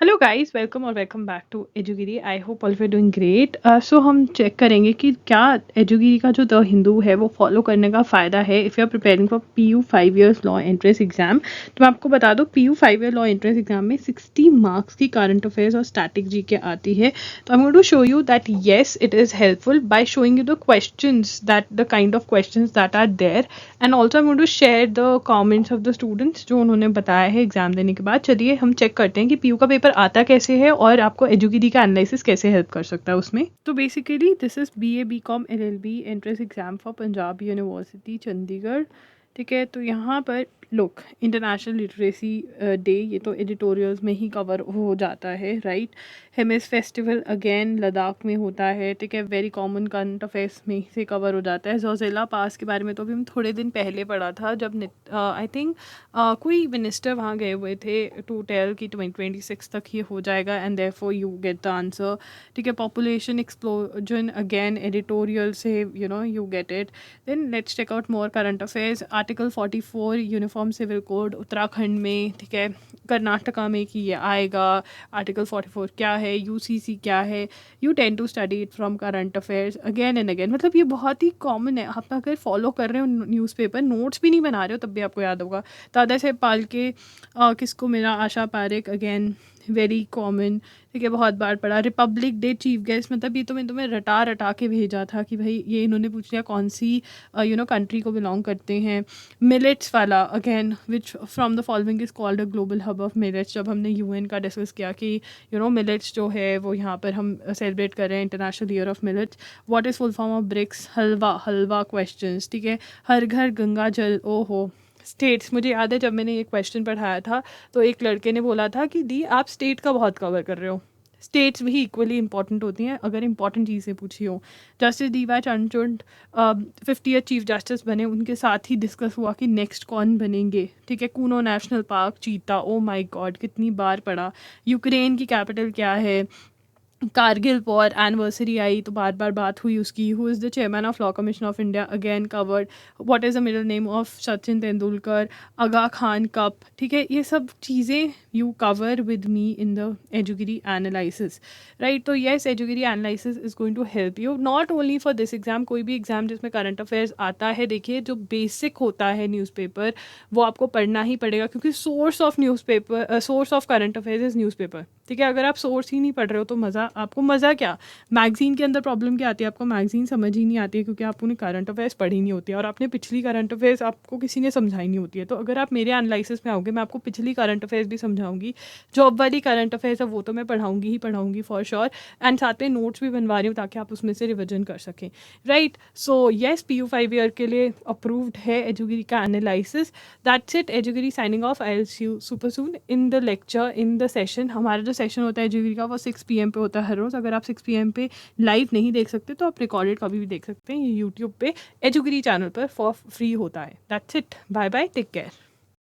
Hello guys, welcome और welcome back to एजुगिरी। I hope all you are doing great. So हम check करेंगे कि क्या एजुगिरी का जो द हिंदू है वो फॉलो करने का फ़ायदा है if you are preparing for PU 5 years law entrance exam. तो मैं आपको बता दूँ, PU 5 year law entrance exam में 60 मार्क्स की करंट अफेयर्स और स्टैटिक जी के आती है। तो I am going to show you that yes it is helpful by showing you the questions that the kind of questions that are there, and also I am going to share the comments of the students जो उन्होंने बताया है exam देने के बाद। चलिए हम check करते हैं कि PU का पेपर आता कैसे है और आपको एजुगिरी का एनालिसिस कैसे हेल्प कर सकता है उसमें। तो basically this is BA BCom LLB entrance exam for Punjab university Chandigarh. ठीक है, तो यहाँ पर लुक, इंटरनेशनल लिटरेसी डे, ये तो एडिटोरियल्स में ही कवर हो जाता है, right. Hemis festival again Ladakh में होता है, ठीक है, वेरी कॉमन करंट अफेयर्स में से कवर हो जाता है। जोजिला पास के बारे में तो अभी हम थोड़े दिन पहले पढ़ा था, जब आई थिंक कोई मिनिस्टर वहाँ गए हुए थे टू टेल कि 2026 तक ये हो जाएगा, and therefore you get the answer. ठीक है, पॉपुलेशन एक्सप्लोजन अगेन एडिटोरियल से you get it. Then let's check out more current affairs. Article 44 uniform civil code Uttarakhand में, ठीक है, कर्नाटका में कि ये आएगा। आर्टिकल 44 क्या है, UCC क्या है, you tend to study it from current affairs again and again. मतलब ये बहुत ही कॉमन है, आप अगर फॉलो कर रहे हो, न्यूज़पेपर नोट्स भी नहीं बना रहे हो तब भी आपको याद होगा। दादा साहेब फाल्के किसको मिला, Asha Parekh, again very common. ठीक है, बहुत बार पढ़ा। रिपब्लिक डे चीफ गेस्ट, मतलब ये तो मैं तुम्हें रटा रटा के भेजा था कि भाई ये इन्होंने पूछ लिया कौन सी कंट्री को बिलोंग करते हैं। मिलेट्स वाला again, which from the following is called a global hub of millets, जब हमने UN का डिस्कस किया कि मिलेट्स जो है वो यहाँ पर हम सेलिब्रेट कर रहे हैं international year of millets. What is full form of BRICS, halwa halwa questions. ठीक है, हर घर गंगा जल, ओहो। स्टेट्स, मुझे याद है जब मैंने ये क्वेश्चन पढ़ाया था तो एक लड़के ने बोला था कि दी आप स्टेट का बहुत कवर कर रहे हो। स्टेट्स भी इक्वली इंपॉर्टेंट होती हैं अगर इंपॉर्टेंट चीज़ें पूछी हो। Justice DY Chandrachud 50th chief justice बने, उनके साथ ही डिस्कस हुआ कि नेक्स्ट कौन बनेंगे। ठीक है, कूनो नेशनल पार्क, चीता, ओ माय गॉड कितनी बार पढ़ा। यूक्रेन की कैपिटल क्या है। कारगिल वॉर एनिवर्सरी आई तो बार बार बात हुई उसकी। Who is the chairman of law commission of India, again covered. What is the middle name of Sachin Tendulkar, Aga Khan cup. ठीक है, ये सब चीज़ें you cover with me in the एजुगिरी एनालिसिस, राइट। तो येस, एजुगिरी analysis is going to help you not only for this exam, कोई भी एग्जाम जिसमें करंट अफेयर्स आता है। देखिए, जो बेसिक होता है न्यूज़पेपर वो आपको पढ़ना ही पड़ेगा, क्योंकि source of newspaper, source of current affairs is newspaper. ठीक है, अगर आप सोर्स ही नहीं पढ़ रहे हो तो आपको मज़ा क्या। मैगजीन के अंदर प्रॉब्लम क्या आती है, आपको मैगजीन समझ ही नहीं आती है क्योंकि आपने करंट अफेयर्स पढ़ी नहीं होती है, और आपने पिछली करंट अफेयर्स आपको किसी ने समझाई नहीं होती है। तो अगर आप मेरे एनालिसिस में आओगे, मैं आपको पिछली करंट अफेयर्स भी समझाऊंगी। जॉब वाली करंट अफेयर्स है वो तो मैं पढ़ाऊंगी ही पढ़ाऊंगी फॉर श्योर, एंड साथ में नोट्स भी बनवा रही हूँ ताकि आप उसमें से रिविजन कर सकें, right. So yes, PU 5 year के लिए अप्रूव्ड है एजुगिरी का एनालिसिस। दैट्स इट, एजुगिरी signing off. I will see you super soon in the lecture, in the session. हमारा जो सेशन होता है एजुगिरी का वो 6 PM पे होता है हर रोज़। अगर आप 6 PM पे लाइव नहीं देख सकते तो आप रिकॉर्डेड कभी भी देख सकते हैं, ये यूट्यूब पे एजुगिरी चैनल पर फॉर फ्री होता है। That's it, bye bye, take care.